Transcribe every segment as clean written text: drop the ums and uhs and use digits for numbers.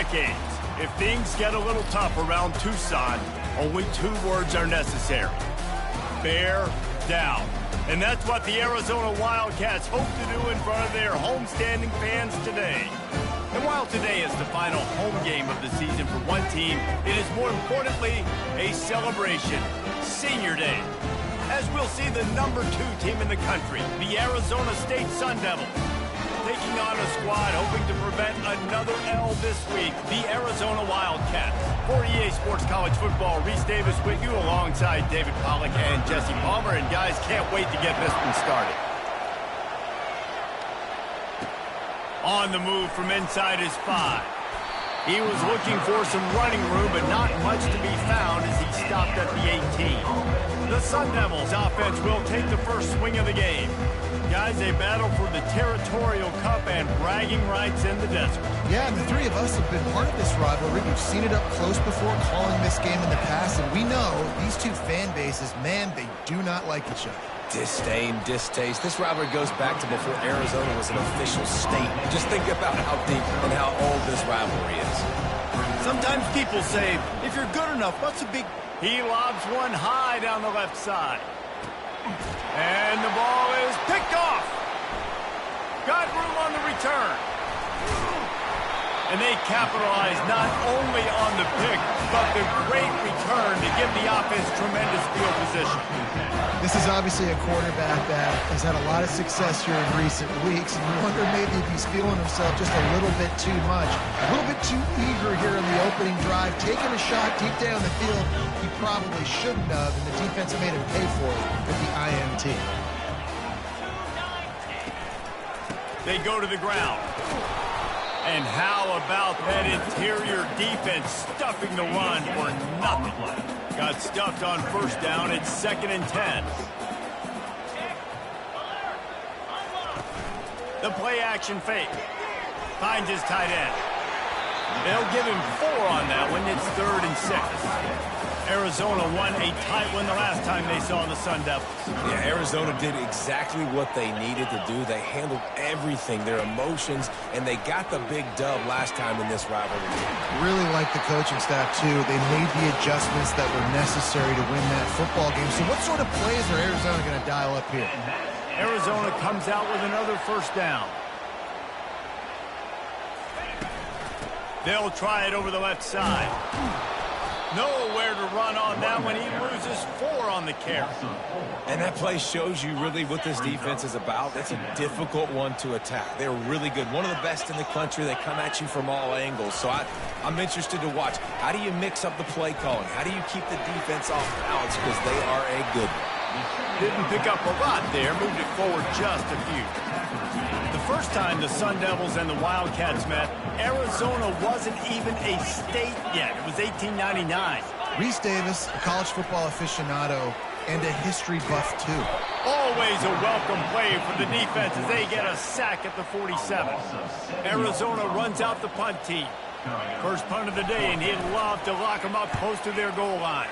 decades. If things get a little tough around Tucson, only 2 words are necessary. Bear down. And that's what the Arizona Wildcats hope to do in front of their homestanding fans today. And while today is the final home game of the season for one team, it is more importantly a celebration, Senior Day. As we'll see the number 2 team in the country, the Arizona State Sun Devils, taking on a squad hoping to prevent another L this week, the Arizona Wildcats. For EA Sports College Football, Reese Davis with you alongside David Pollack and Jesse Palmer. And guys, can't wait to get this one started. On the move from inside his 5. He was looking for some running room, but not much to be found as he stopped at the 18. The Sun Devils offense will take the first swing of the game. Guys, they battle for the Territorial Cup and bragging rights in the desert. Yeah, and the 3 of us have been part of this rivalry. We've seen it up close before, calling this game in the past, and we know these 2 fan bases, man, they do not like each other. Disdain, distaste. This rivalry goes back to before Arizona was an official state. Just think about how deep and how old this rivalry is. Sometimes people say, if you're good enough, what's a big... He lobs one high down the left side. And the ball is picked off. Got room on the return. And they capitalize not only on the pick, but the great return to give the offense tremendous field position. This is obviously a quarterback that has had a lot of success here in recent weeks, and you wonder maybe if he's feeling himself just a little bit too much, a little bit too eager here in the opening drive, taking a shot deep down the field he probably shouldn't have, and the defense made him pay for it with the INT. They go to the ground. And how about that interior defense stuffing the run for nothing? Got stuffed on first down. It's 2nd and 10. The play action fake. Finds his tight end. They'll give him 4 on that one. It's 3rd and 6. Arizona won a tight one the last time they saw the Sun Devils. Yeah, Arizona did exactly what they needed to do. They handled everything, their emotions, and they got the big dub last time in this rivalry. Really like the coaching staff, too. They made the adjustments that were necessary to win that football game. So what sort of plays are Arizona going to dial up here? Arizona comes out with another first down. They'll try it over the left side. Nowhere to run on that one. He loses 4 on the carry. And that play shows you really what this defense is about. It's a difficult one to attack. They're really good. One of the best in the country. They come at you from all angles. So I'm interested to watch. How do you mix up the play calling? How do you keep the defense off balance? Because they are a good one. Didn't pick up a lot there. Moved it forward just a few. The first time the Sun Devils and the Wildcats met, Arizona wasn't even a state yet. It was 1899. Reese Davis, a college football aficionado, and a history buff, too. Always a welcome play for the defense as they get a sack at the 47. Arizona runs out the punt team. First punt of the day, and he'd love to lock them up close to their goal line.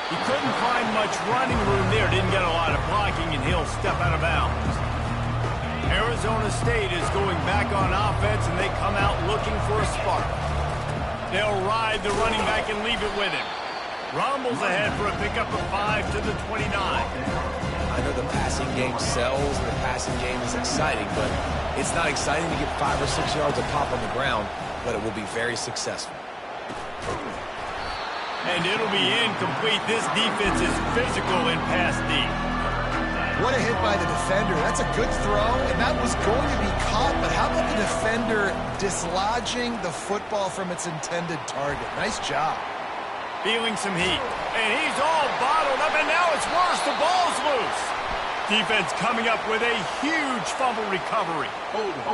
He couldn't find much running room there. Didn't get a lot of blocking, and he'll step out of bounds. Arizona State is going back on offense, and they come out looking for a spark. They'll ride the running back and leave it with him. Rumbles ahead for a pickup of 5 to the 29. I know the passing game sells, and the passing game is exciting, but it's not exciting to get 5 or 6 yards of pop on the ground, but it will be very successful. And it'll be incomplete. This defense is physical in pass deep. What a hit by the defender. That's a good throw, and that was going to be caught, but how about the defender dislodging the football from its intended target? Nice job. Feeling some heat. And he's all bottled up, and now it's worse. The ball's loose. Defense coming up with a huge fumble recovery. Hold it.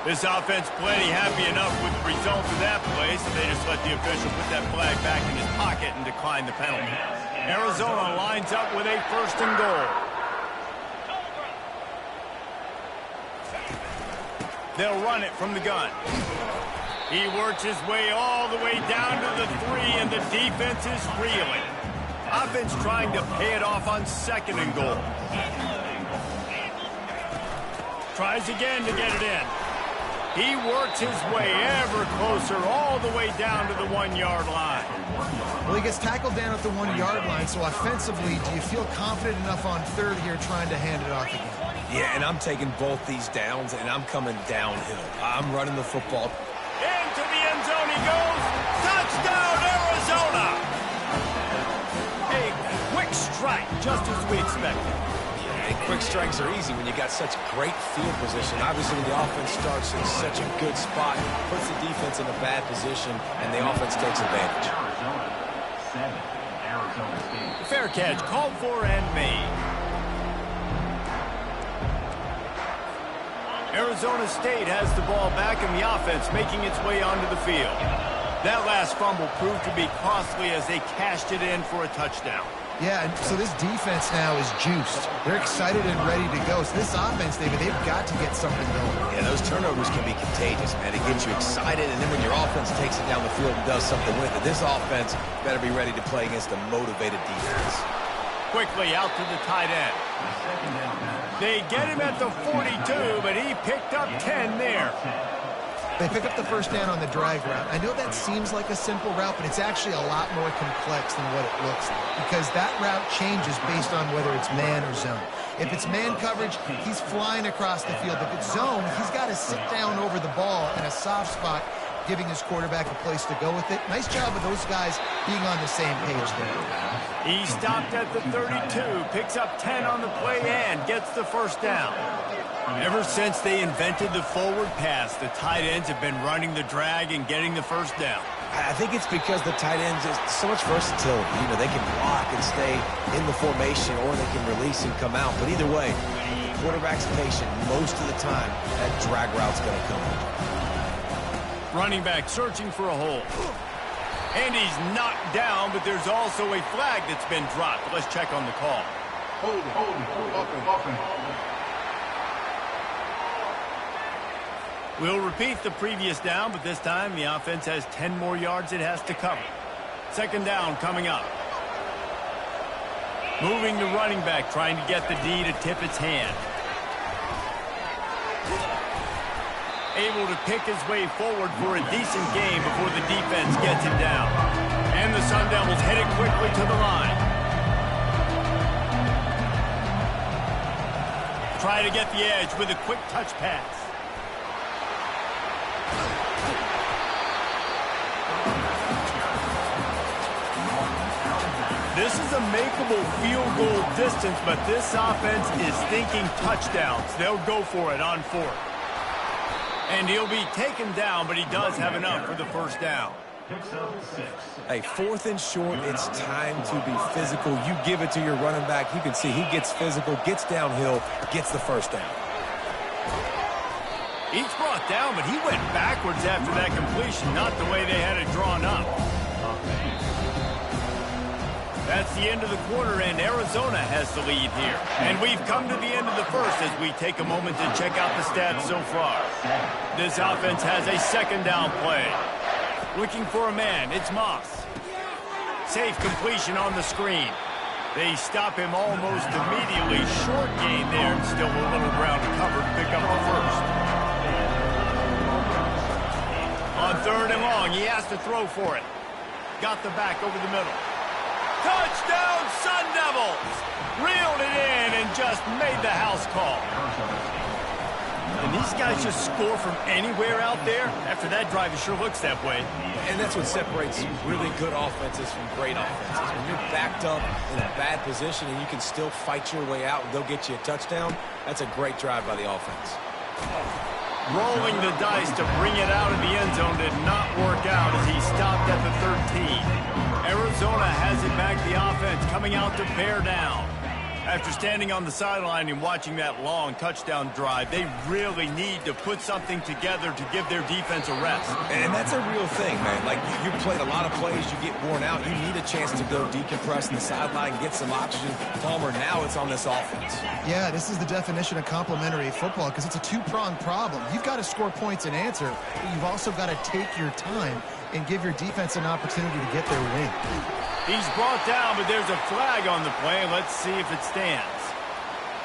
This offense plenty happy enough with the result of that play, so they just let the official put that flag back in his pocket and decline the penalty. Arizona lines up with a 1st and goal. They'll run it from the gun. He works his way all the way down to the 3, and the defense is reeling. Offense trying to pay it off on 2nd and goal. Tries again to get it in. He works his way ever closer all the way down to the 1-yard line. Well, he gets tackled down at the 1-yard line, so offensively, do you feel confident enough on 3rd here trying to hand it off again? Yeah, and I'm taking both these downs, and I'm coming downhill. I'm running the football. Into the end zone he goes. Touchdown, Arizona! A quick strike, just as we expected. And quick strikes are easy when you got such great field position. Obviously, when the offense starts in such a good spot, puts the defense in a bad position, and the offense takes advantage. Fair catch, called for and made. Arizona State has the ball back in the offense, making its way onto the field. That last fumble proved to be costly as they cashed it in for a touchdown. Yeah, and so this defense now is juiced. They're excited and ready to go. So this offense, David, they've got to get something going. Yeah, those turnovers can be contagious, man. It gets you excited, and then when your offense takes it down the field and does something with it, this offense better be ready to play against a motivated defense. Quickly out to the tight end. They get him at the 42, but he picked up 10 there. They pick up the first down on the drag route. I know that seems like a simple route, but it's actually a lot more complex than what it looks like because that route changes based on whether it's man or zone. If it's man coverage, he's flying across the field. If it's zone, he's got to sit down over the ball in a soft spot, giving his quarterback a place to go with it. Nice job of those guys being on the same page there. He stopped at the 32, picks up 10 on the play and gets the first down. Ever since they invented the forward pass, the tight ends have been running the drag and getting the first down. I think it's because the tight ends is so much versatility. You know, they can block and stay in the formation, or they can release and come out. But either way, the quarterback's patient most of the time. That drag route's going to come. Running back searching for a hole. And he's knocked down, but there's also a flag that's been dropped. Let's check on the call. Hold it. We'll repeat the previous down, but this time the offense has 10 more yards it has to cover. 2nd down coming up. Moving to running back, trying to get the D to tip its hand. Able to pick his way forward for a decent game before the defense gets him down. And the Sun Devils headed quickly to the line. Try to get the edge with a quick touch pass. This is a makeable field goal distance, but this offense is thinking touchdowns. They'll go for it on 4th. And he'll be taken down, but he does have enough for the first down. Hey, 4th and short, it's time to be physical. You give it to your running back. You can see he gets physical, gets downhill, gets the first down. He's brought down, but he went backwards after that completion, not the way they had it drawn up. That's the end of the quarter, and Arizona has the lead here. And we've come to the end of the first as we take a moment to check out the stats so far. This offense has a 2nd down play. Looking for a man, it's Moss. Safe completion on the screen. They stop him almost immediately. Short gain there, and still a little ground to cover to pick up the first. On 3rd and long, he has to throw for it. Got the back over the middle. Touchdown, Sun Devils! Reeled it in and just made the house call. And these guys just score from anywhere out there? After that drive, it sure looks that way. And that's what separates really good offenses from great offenses. When you're backed up in a bad position and you can still fight your way out and they'll get you a touchdown, that's a great drive by the offense. Rolling the dice to bring it out of the end zone did not work out as he stopped at the 13. Arizona has it back, the offense coming out to bear down. After standing on the sideline and watching that long touchdown drive, they really need to put something together to give their defense a rest. And that's a real thing, man. Like, you played a lot of plays, you get worn out, you need a chance to go decompress in the sideline, get some oxygen. Palmer, now it's on this offense. Yeah, this is the definition of complementary football because it's a two-pronged problem. You've got to score points and answer, but you've also got to take your time and give your defense an opportunity to get their win. He's brought down, but there's a flag on the play. Let's see if it stands.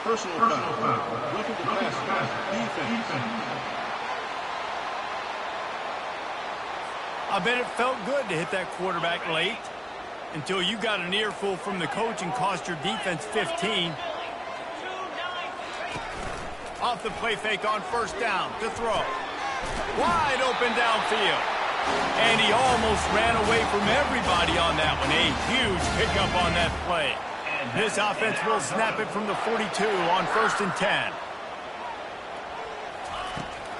Personal foul. Looking to pass. Defense. I bet it felt good to hit that quarterback late until you got an earful from the coach and cost your defense 15. Off the play fake on first down to throw. Wide open downfield. And he almost ran away from everybody on that one. A huge pickup on that play. This offense will snap it from the 42 on 1st and 10.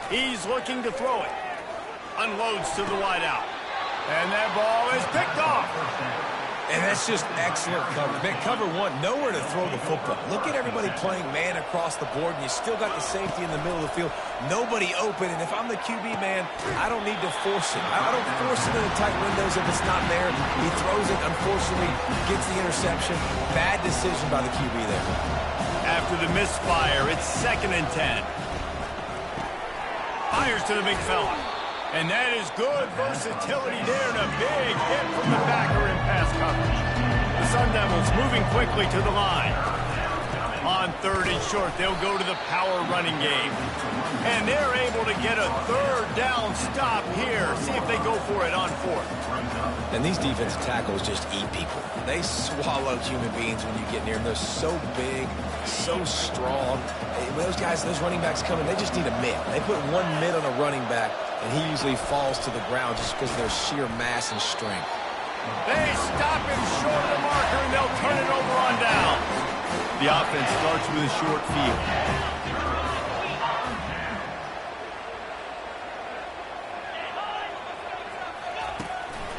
He's looking to throw it. Unloads to the wideout. And that ball is picked off. And that's just excellent coverage. Man, cover one, nowhere to throw the football. Look at everybody playing man across the board, and you still got the safety in the middle of the field. Nobody open, and if I'm the QB, man, I don't need to force it. I don't force it in the tight windows if it's not there. He throws it, unfortunately, gets the interception. Bad decision by the QB there. After the misfire, it's 2nd and 10. Fires to the big fella. And that is good versatility there, and a big hit from the backer in pass coverage. The Sun Devils moving quickly to the line. On 3rd and short, they'll go to the power running game. And they're able to get a 3rd down stop here. See if they go for it on 4th. And these defensive tackles just eat people. They swallow human beings when you get near them. They're so big, so strong. When those guys, those running backs come in, they just need a mid. They put one mid on a running back, and he usually falls to the ground just because of their sheer mass and strength. They stop him short of the marker, and they'll turn it over on down. The offense starts with a short field.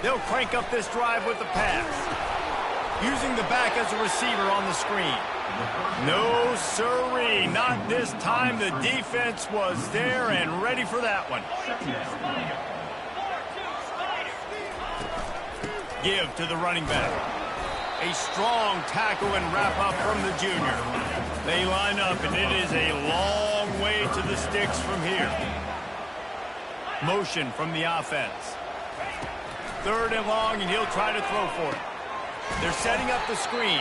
They'll crank up this drive with the pass. Using the back as a receiver on the screen. No, sirree. Not this time. The defense was there and ready for that one. Give to the running back. A strong tackle and wrap up from the junior. They line up, and it is a long way to the sticks from here. Motion from the offense. 3rd and long, and he'll try to throw for it. They're setting up the screen.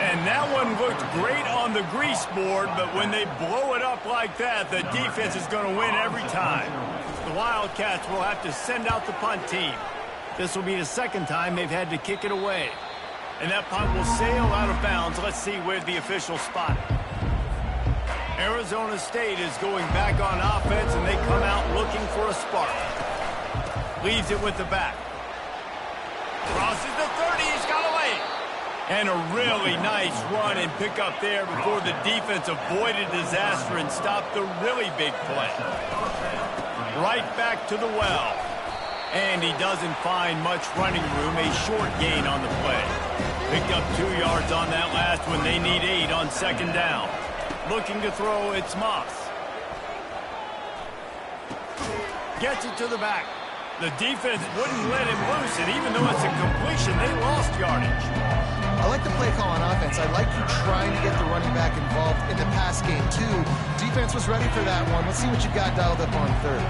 And that one looked great on the grease board, but when they blow it up like that, the defense is going to win every time. The Wildcats will have to send out the punt team. This will be the 2nd time they've had to kick it away. And that punt will sail out of bounds. Let's see where the official spot. Arizona State is going back on offense, and they come out looking for a spark. Leaves it with the back. Crosses the 30, he's got away. And a really nice run and pick up there before the defense avoided disaster and stopped the really big play. Right back to the well. And he doesn't find much running room, a short gain on the play. Picked up 2 yards on that last one. They need 8 on 2nd down. Looking to throw, it's Moss. Gets it to the back. The defense wouldn't let him loose, and even though it's a completion, they lost yardage. I like the play call on offense. I like you trying to get the running back involved in the pass game, too. Defense was ready for that one. Let's see what you got dialed up on 3rd.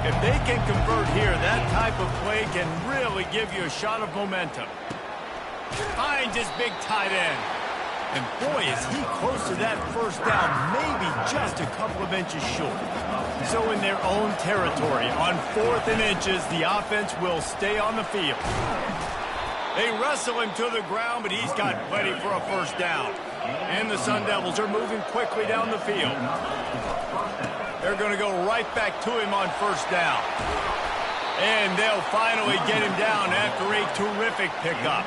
If they can convert here, that type of play can really give you a shot of momentum. Finds his big tight end. And boy, is he close to that 1st down, maybe just a couple of inches short. So in their own territory, on 4th and inches, the offense will stay on the field. They wrestle him to the ground, but he's got plenty for a 1st down. And the Sun Devils are moving quickly down the field. They're going to go right back to him on 1st down. And they'll finally get him down after a terrific pickup.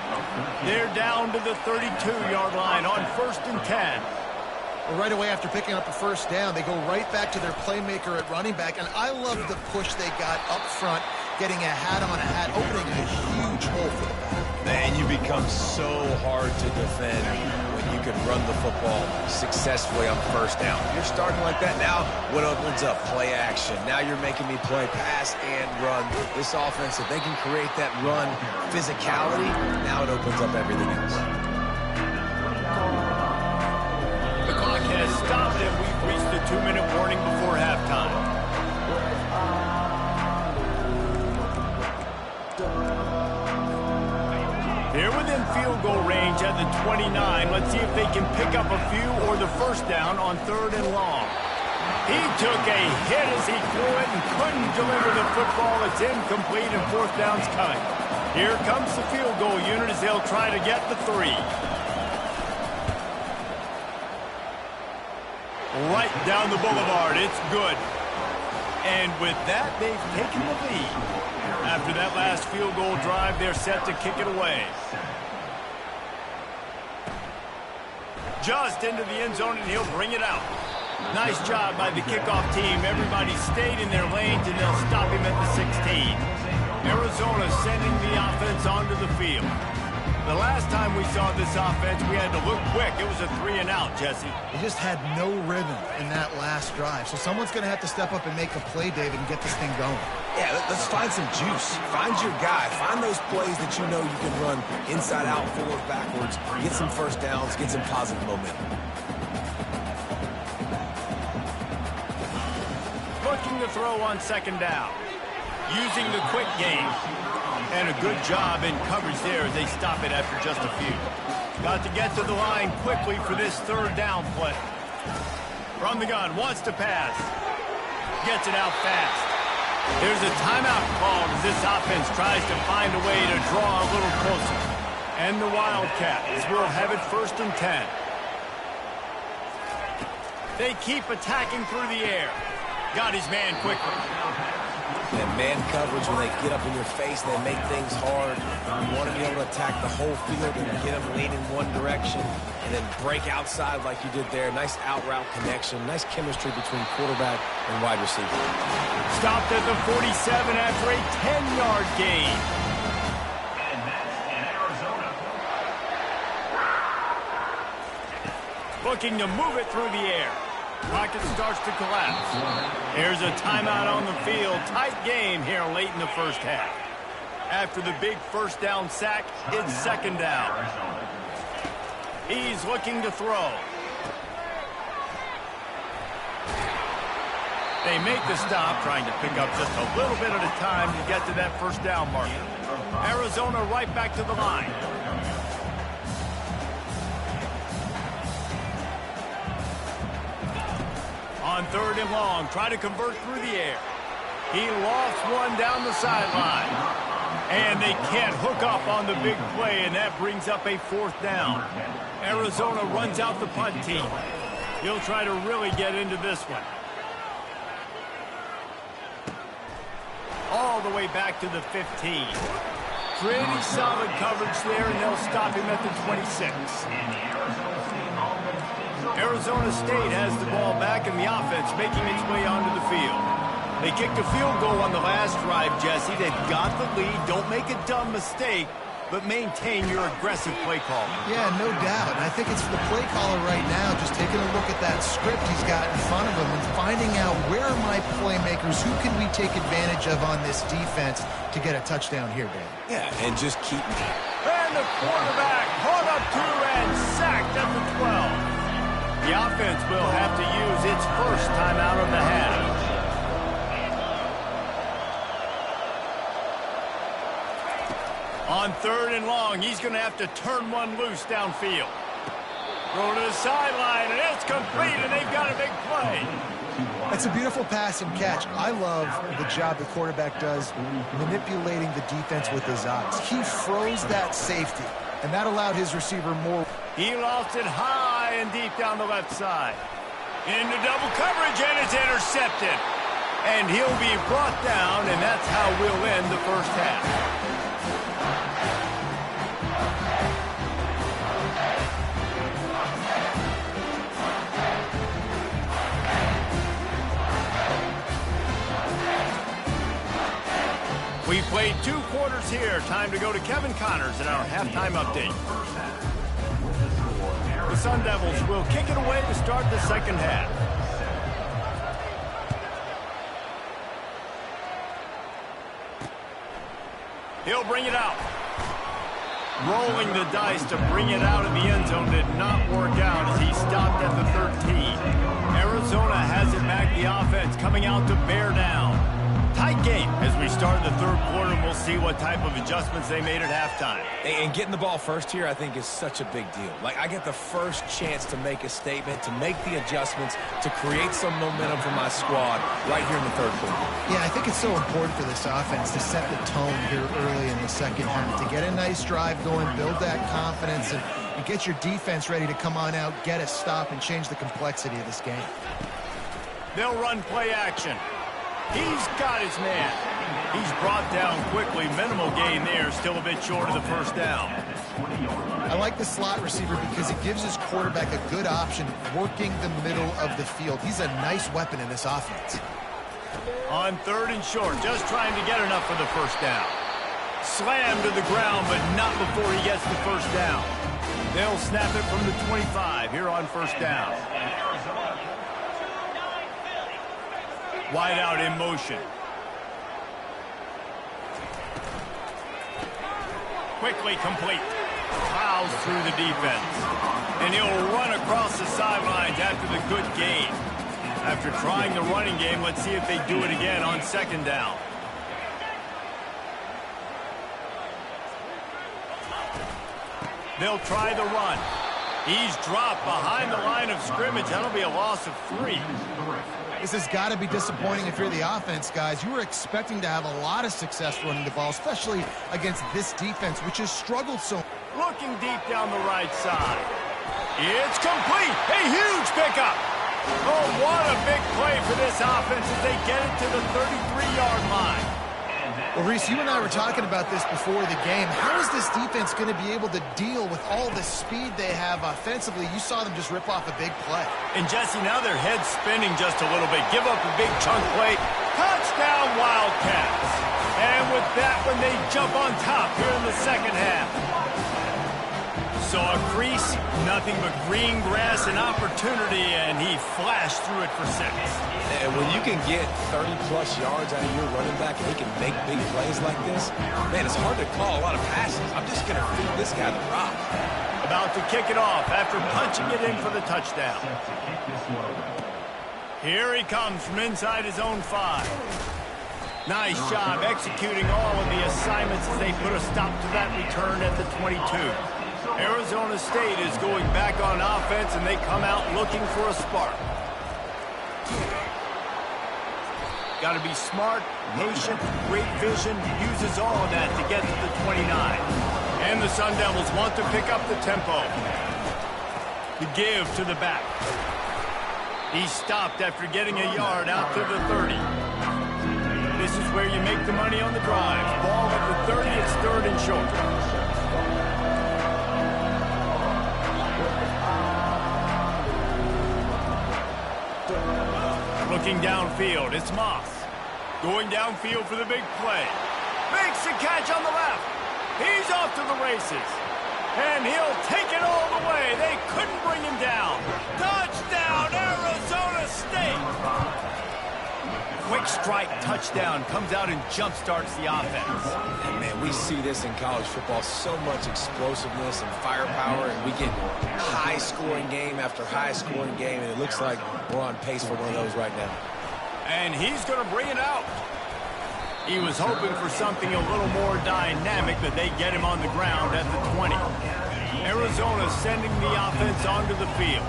They're down to the 32-yard line on 1st and 10. Well, right away after picking up a 1st down, they go right back to their playmaker at running back. And I love the push they got up front, getting a hat on a hat, opening a huge hole for the back. Man, you become so hard to defend when you can run the football successfully on 1st down. You're starting like that now. What opens up? Play action. Now you're making me play pass and run. This offense, if they can create that run physicality, now it opens up everything else. The clock has stopped, and we've reached the 2-minute warning before halftime. Here with within field goal range at the 29. Let's see if they can pick up a few or the first down on 3rd and long. He took a hit as he threw it and couldn't deliver the football. It's incomplete and 4th down's coming. Here comes the field goal unit as they'll try to get the 3. Right down the boulevard. It's good. And with that, they've taken the lead. After that last field goal drive, they're set to kick it away. Just into the end zone, and he'll bring it out. Nice job by the kickoff team. Everybody stayed in their lanes, and they'll stop him at the 16. Arizona sending the offense onto the field. The last time we saw this offense, we had to look quick. It was a 3-and-out, Jesse. They just had no rhythm in that last drive. So someone's going to have to step up and make a play, David, and get this thing going. Yeah, let's find some juice. Find your guy. Find those plays that you know you can run inside out, forward, backwards. Get some first downs. Get some positive momentum. Looking to throw on 2nd down. Using the quick game. And a good job in coverage there as they stop it after just a few. Got to get to the line quickly for this 3rd down play. From the gun, wants to pass. Gets it out fast. There's a timeout called as this offense tries to find a way to draw a little closer. And the Wildcats will have it 1st and 10. They keep attacking through the air. Got his man quickly. And man coverage, when they get up in your face, they make things hard. You want to be able to attack the whole field and get them leaning one direction and then break outside like you did there. Nice out route connection. Nice chemistry between quarterback and wide receiver. Stopped at the 47 after a 10-yard gain. And that's in Arizona. Looking to move it through the air. Pocket starts to collapse. Here's a timeout on the field. Tight game here late in the first half. After the big 1st down sack, it's 2nd down. He's looking to throw. They make the stop, trying to pick up just a little bit at a time to get to that 1st down marker. Arizona right back to the line. On 3rd and long, try to convert through the air. He lost one down the sideline. And they can't hook up on the big play, and that brings up a 4th down. Arizona runs out the punt team. He'll try to really get into this one. All the way back to the 15. Pretty solid coverage there, and they'll stop him at the 26. Arizona State has the ball back and the offense making its way onto the field. They kicked a field goal on the last drive, Jesse. They've got the lead. Don't make a dumb mistake, but maintain your aggressive play call. Yeah, no doubt. And I think it's the play caller right now just taking a look at that script he's got in front of him and finding out where are my playmakers, who can we take advantage of on this defense to get a touchdown here, Dan. Yeah, and just keep... And the quarterback caught up to and sacked at the 12. The offense will have to use its 1st timeout of the half. On 3rd and long, he's going to have to turn one loose downfield. Throw to the sideline, and it's complete, and they've got a big play. That's a beautiful pass and catch. I love the job the quarterback does manipulating the defense with his eyes. He froze that safety, and that allowed his receiver more. He lost it high and deep down the left side. Into double coverage, and it's intercepted. And he'll be brought down, and that's how we'll end the first half. We played 2 quarters here. Time to go to Kevin Connors in our halftime update. The Sun Devils will kick it away to start the 2nd half. He'll bring it out. Rolling the dice to bring it out of the end zone did not work out as he stopped at the 13. Arizona has it back, the offense coming out to bear down. Tight game as we start the third quarter, and we'll see what type of adjustments they made at halftime. And getting the ball first here, I think, is such a big deal. Like, I get the first chance to make a statement, to make the adjustments, to create some momentum for my squad right here in the third quarter. Yeah, I think it's so important for this offense to set the tone here early in the second half, to get a nice drive going, build that confidence, and get your defense ready to come on out, get a stop, and change the complexity of this game. They'll run play action. He's got his man. He's brought down quickly. Minimal gain there. Still a bit short of the first down. I like the slot receiver because it gives his quarterback a good option working the middle of the field. He's a nice weapon in this offense. On third and short, just trying to get enough for the first down. Slammed to the ground, but not before he gets the first down. They'll snap it from the 25 here on first down. Wide out in motion. Quickly complete. Plows through the defense. And he'll run across the sidelines after the good gain. After trying the running game, let's see if they do it again on second down. They'll try the run. He's dropped behind the line of scrimmage. That'll be a loss of 3. This has got to be disappointing if you're the offense, guys. You were expecting to have a lot of success running the ball, especially against this defense, which has struggled so. Looking deep down the right side. It's complete. A huge pickup. Oh, what a big play for this offense as they get it to the 33-yard line. Well, Reese, you and I were talking about this before the game. How is this defense going to be able to deal with all the speed they have offensively? You saw them just rip off a big play. And, Jesse, now their head's spinning just a little bit. Give up a big chunk play. Touchdown, Wildcats. And with that one, they jump on top here in the second half. So a crease, nothing but green grass and opportunity, and he flashed through it for 6. And when you can get 30-plus yards out of your running back and he can make big plays like this, man, it's hard to call a lot of passes. I'm just going to feed this guy the rock. About to kick it off after punching it in for the touchdown. Here he comes from inside his own 5. Nice job executing all of the assignments as they put a stop to that return at the 22. Arizona State is going back on offense, and they come out looking for a spark. Got to be smart, patient, great vision, uses all of that to get to the 29. And the Sun Devils want to pick up the tempo. The give to the back. He stopped after getting a yard out to the 30. This is where you make the money on the drive. Ball at the 30, it's third and short. Looking downfield, it's Moss. Going downfield for the big play. Makes the catch on the left. He's off to the races. And he'll take it all the way. They couldn't bring him down. Touchdown, Arizona State. Quick strike touchdown comes out and jump-starts the offense. And, man, we see this in college football, so much explosiveness and firepower, and we get high-scoring game after high-scoring game, and it looks like we're on pace for one of those right now. And he's going to bring it out. He was hoping for something a little more dynamic, but they get him on the ground at the 20. Arizona sending the offense onto the field.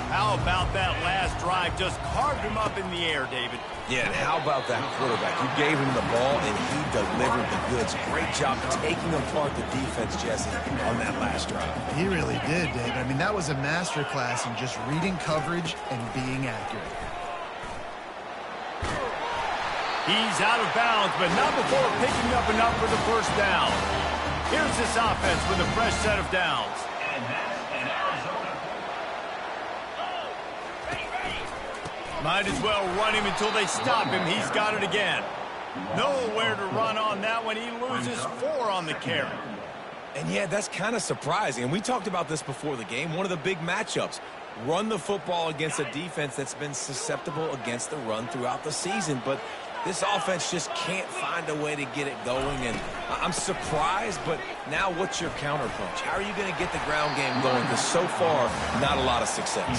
How about that last drive? Just carved him up in the air, David. Yeah, and how about that quarterback? You gave him the ball, and he delivered the goods. Great job taking apart the defense, Jesse, on that last drive. He really did, David. I mean, that was a masterclass in just reading coverage and being accurate. He's out of bounds, but not before picking up enough for the first down. Here's this offense with a fresh set of downs. Might as well run him until they stop him. He's got it again. Nowhere to run on that one. He loses 4 on the carry. And, yeah, that's kind of surprising. And we talked about this before the game. One of the big matchups. Run the football against a defense that's been susceptible against the run throughout the season. But this offense just can't find a way to get it going. And I'm surprised, but now what's your counterpunch? How are you going to get the ground game going? Because so far, not a lot of success.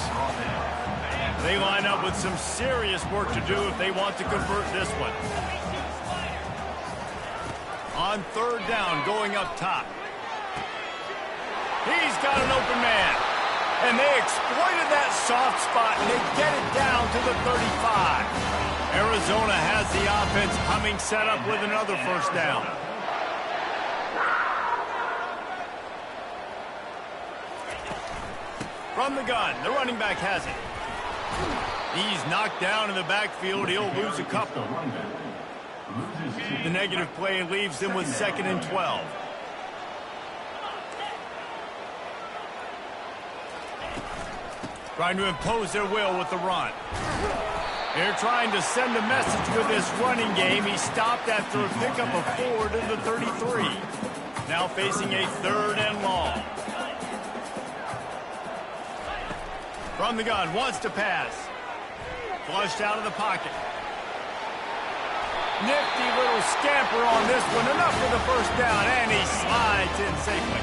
They line up with some serious work to do if they want to convert this one. On third down, going up top. He's got an open man. And they exploited that soft spot, and they get it down to the 35. Arizona has the offense humming, set up with another first down. From the gun, the running back has it. He's knocked down in the backfield. He'll lose a couple. The negative play leaves them with 2nd and 12. Trying to impose their will with the run. They're trying to send a message with this running game. He stopped after a pickup of 4 to the 33. Now facing a 3rd and long. From the gun, wants to pass. Flushed out of the pocket. Nifty little scamper on this one. Enough for the first down, and he slides in safely.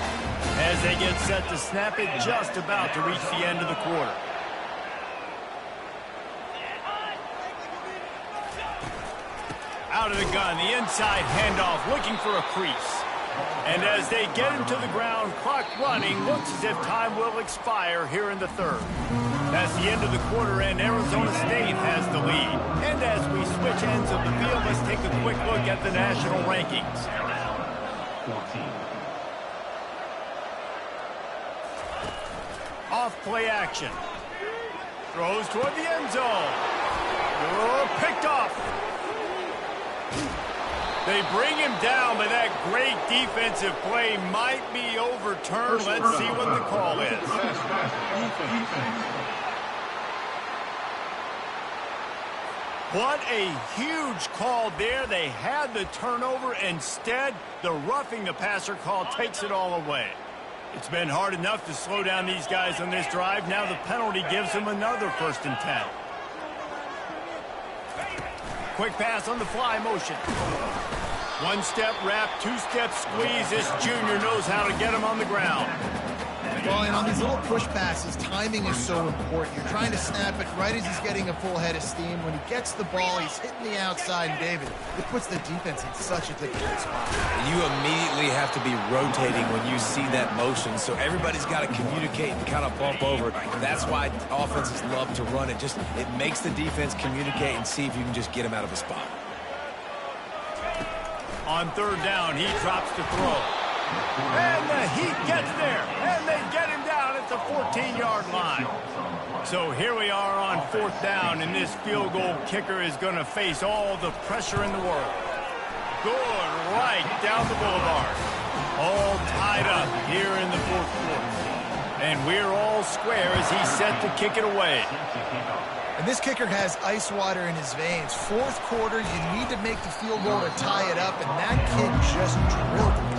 As they get set to snap it, just about to reach the end of the quarter. Out of the gun, the inside handoff, looking for a crease. And as they get him to the ground, clock running, looks as if time will expire here in the 3rd. That's the end of the quarter, and Arizona State has the lead. And as we switch ends of the field, let's take a quick look at the national rankings. 14. Off play action. Throws toward the end zone. Oh, picked off. They bring him down, but that great defensive play might be overturned. Let's see what the call is. What a huge call there. They had the turnover. Instead, the roughing the passer call takes it all away. It's been hard enough to slow down these guys on this drive. Now the penalty gives them another 1st and 10. Quick pass on the fly motion. 1-step wrap, 2-step squeeze. This junior knows how to get him on the ground. Well, and on these little push passes, timing is so important. You're trying to snap it right as he's getting a full head of steam. When he gets the ball, he's hitting the outside, and David, it puts the defense in such a difficult spot. You immediately have to be rotating when you see that motion, so everybody's got to communicate and kind of bump over. That's why offenses love to run it. It makes the defense communicate and see if you can just get him out of a spot. On 3rd down, he drops to throw. And the Heat gets there, and they get him down at the 14-yard line. So here we are on 4th down, and this field goal kicker is going to face all the pressure in the world. Good right down the boulevard. All tied up here in the 4th quarter. And we're all square as he's set to kick it away. And this kicker has ice water in his veins. 4th quarter, you need to make the field goal to tie it up, and that kid just drilled it.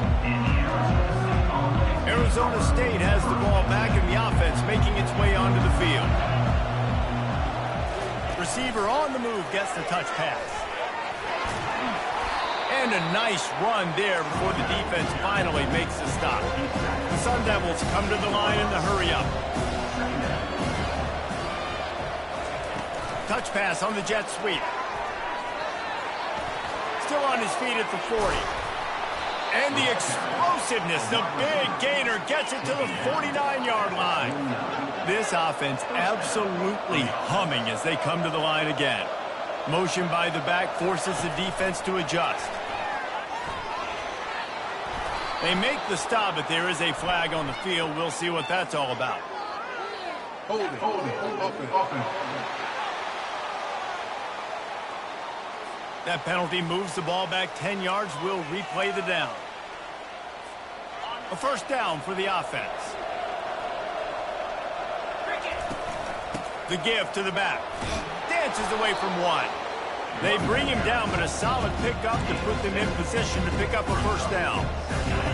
Arizona State has the ball back in the offense, making its way onto the field. Receiver on the move gets the touch pass. And a nice run there before the defense finally makes the stop. The Sun Devils come to the line in the hurry-up. Touch pass on the jet sweep. Still on his feet at the 40. And the explosiveness, the big gainer gets it to the 49-yard line. This offense absolutely humming as they come to the line again. Motion by the back forces the defense to adjust. They make the stop, but there is a flag on the field. We'll see what that's all about. Hold it. That penalty moves the ball back 10 yards. We'll replay the down. A first down for the offense. The give to the back. Dances away from one. They bring him down, but a solid pickup to put them in position to pick up a first down.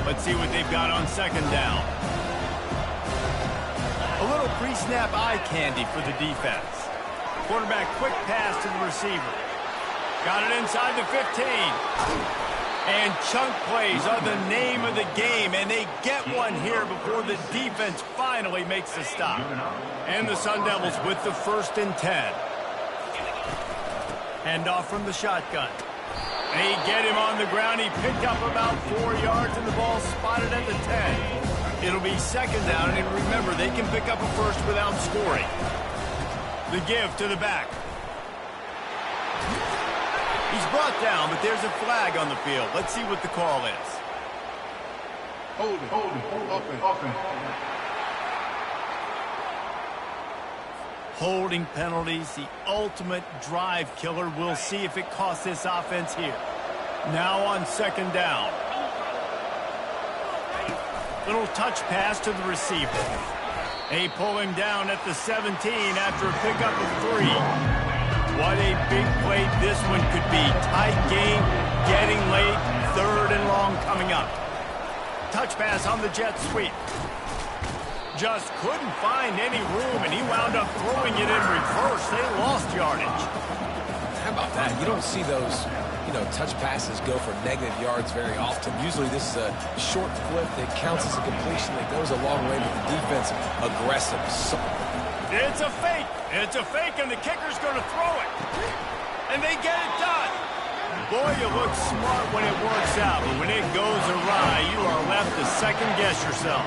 Let's see what they've got on 2nd down. A little pre-snap eye candy for the defense. Quarterback quick pass to the receiver. Got it inside the 15. And chunk plays are the name of the game, and they get one here before the defense finally makes the stop. And the Sun Devils with the 1st and 10. Handoff from the shotgun. They get him on the ground. He picked up about 4 yards, and the ball spotted at the 10. It'll be second down, and remember, they can pick up a first without scoring. The give to the back. He's brought down, but there's a flag on the field. Let's see what the call is. Holding. Holding penalties, the ultimate drive killer. We'll see if it costs this offense here. Now on second down. Little touch pass to the receiver. They pull him down at the 17 after a pickup of 3. What a big play this one could be. Tight game, getting late, third and long coming up. Touch pass on the jet sweep. Just couldn't find any room, and he wound up throwing it in reverse. They lost yardage. How about that? You don't see those, touch passes go for negative yards very often. Usually this is a short clip that counts as a completion that goes a long way with the defense aggressive. It's a fake. It's a fake, and the kicker's going to throw it. And they get it done. Boy, you look smart when it works out, but when it goes awry, you are left to second-guess yourself.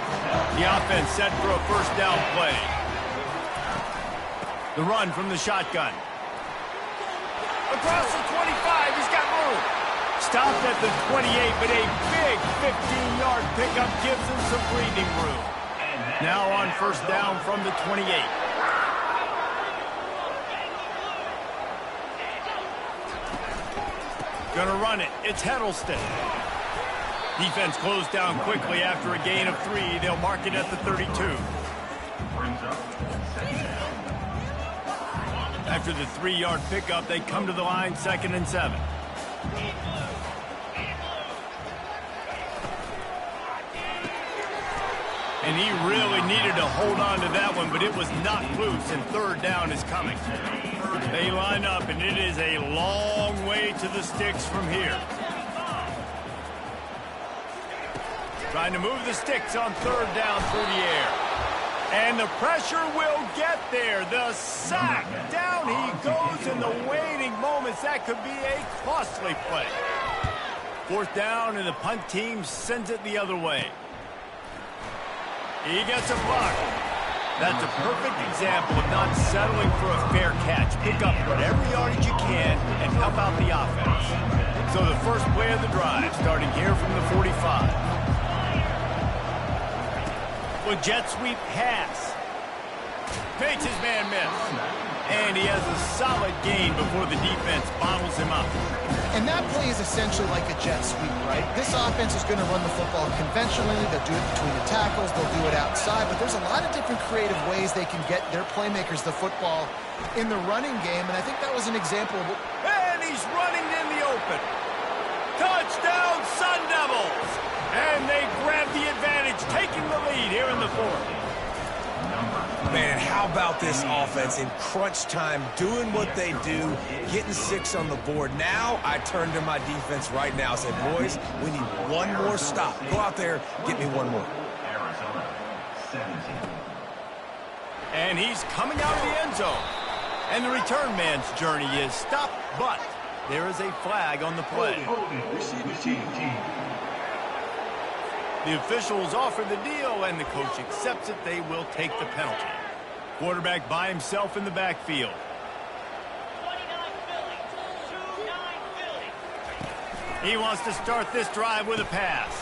The offense set for a first down play. The run from the shotgun. Across the 25, he's got room. Stopped at the 28, but a big 15-yard pickup gives him some breathing room. Now on first down from the 28. Gonna run it. It's Heddleston. Defense closed down quickly after a gain of 3. They'll mark it at the 32. After the 3-yard pickup, they come to the line, 2nd and 7. And he really needed to hold on to that one, but it was knocked loose, and third down is coming. They line up, and it is a long way to the sticks from here. Trying to move the sticks on third down through the air. And the pressure will get there. The sack. Down he goes in the waiting moments. That could be a costly play. Fourth down, and the punt team sends it the other way. He gets a block. That's a perfect example of not settling for a fair catch. Pick up whatever yardage you can and help out the offense. So the first play of the drive, starting here from the 45. With jet sweep pass. Makes his man miss. And he has a solid gain before the defense bottles him up. And that play is essentially like a jet sweep, right? This offense is going to run the football conventionally. They'll do it between the tackles. They'll do it outside. But there's a lot of different creative ways they can get their playmakers the football in the running game. And I think that was an example of... And he's running in the open. Touchdown, Sun Devils! And they grab the advantage, taking the lead here in the fourth. Man, how about this offense in crunch time, doing what they do, getting 6 on the board. Now I turn to my defense right now and say, boys, we need one more stop. Go out there, get me one more. Arizona, 17. And he's coming out of the end zone. And the return man's journey is stopped, but there is a flag on the play. Receive team. The officials offer the deal, and the coach accepts it. They will take the penalty. Quarterback by himself in the backfield. He wants to start this drive with a pass.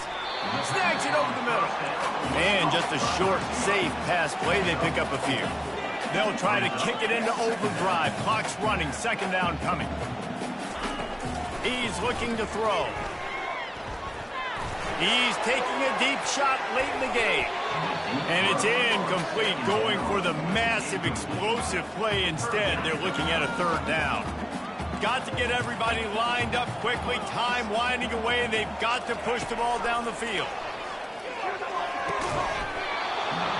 Snags it over the middle. And just a short, safe pass play. They pick up a few. They'll try to kick it into overdrive. Clock's running. Second down coming. He's looking to throw. He's taking a deep shot late in the game. And it's incomplete, going for the massive explosive play instead. They're looking at a third down. Got to get everybody lined up quickly. Time winding away, and they've got to push the ball down the field.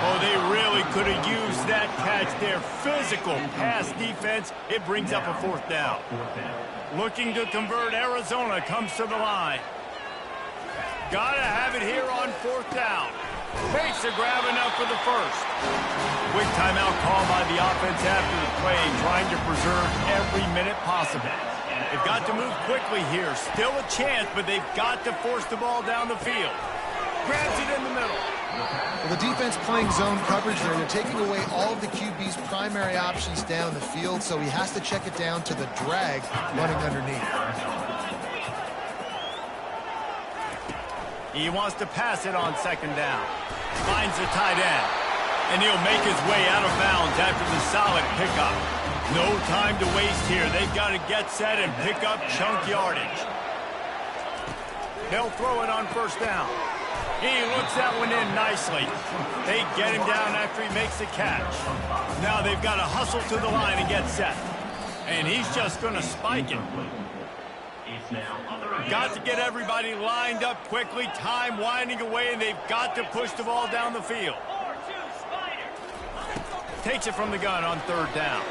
Oh, they really could have used that catch there. Physical pass defense. It brings up a fourth down. Looking to convert, Arizona comes to the line. Gotta have it here on fourth down. Makes a grab enough for the first. Quick timeout call by the offense after the play, trying to preserve every minute possible. They've got to move quickly here. Still a chance, but they've got to force the ball down the field. Grabs it in the middle. Well, the defense playing zone coverage there. They're taking away all of the QB's primary options down the field, so he has to check it down to the drag running underneath. He wants to pass it on second down. Finds the tight end. And he'll make his way out of bounds after the solid pickup. No time to waste here. They've got to get set and pick up chunk yardage. They'll throw it on first down. He looks that one in nicely. They get him down after he makes the catch. Now they've got to hustle to the line and get set. And he's just going to spike it. Got to get everybody lined up quickly. Time winding away, and they've got to push the ball down the field. Takes it from the gun on third down.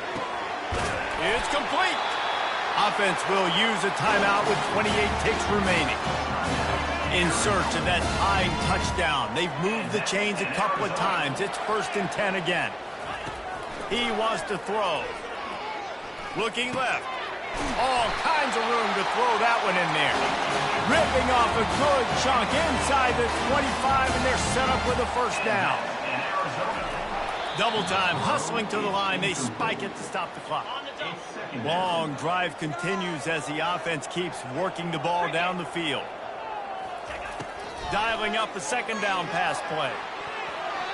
It's complete. Offense will use a timeout with 28 ticks remaining. In search of that tying touchdown. They've moved the chains a couple of times. It's 1st and 10 again. He wants to throw. Looking left. All kinds of room to throw that one in there. Ripping off a good chunk inside the 25, and they're set up with a first down. Double time, hustling to the line. They spike it to stop the clock. Long drive continues as the offense keeps working the ball down the field. Dialing up a second down pass play.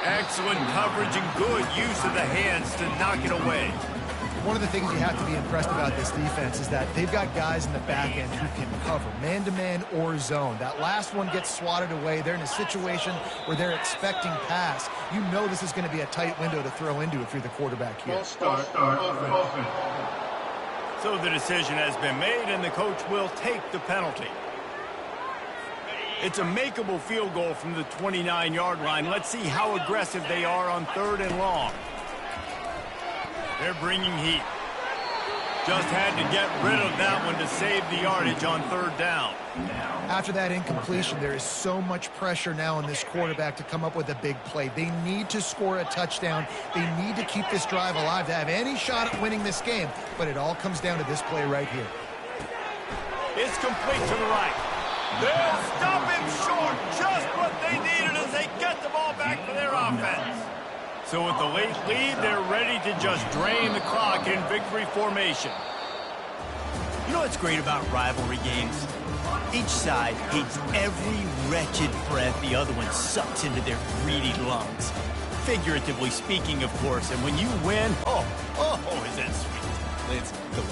Excellent coverage and good use of the hands to knock it away. One of the things you have to be impressed about this defense is that they've got guys in the back end who can cover man-to-man or zone. That last one gets swatted away. They're in a situation where they're expecting pass. You know this is going to be a tight window to throw into if you're the quarterback here. Start offense. So the decision has been made, and the coach will take the penalty. It's a makeable field goal from the 29-yard line. Let's see how aggressive they are on 3rd and long. They're bringing heat. Just had to get rid of that one to save the yardage on 3rd down. After that incompletion, there is so much pressure now on this quarterback to come up with a big play. They need to score a touchdown. They need to keep this drive alive to have any shot at winning this game. But it all comes down to this play right here. It's complete to the right. They'll stop him short. Just what they needed as they get the ball back for their offense. So with the late lead, they're ready to just drain the clock in victory formation. You know what's great about rivalry games? Each side hates every wretched breath the other one sucks into their greedy lungs. Figuratively speaking, of course, and when you win, oh, is that sweet. It's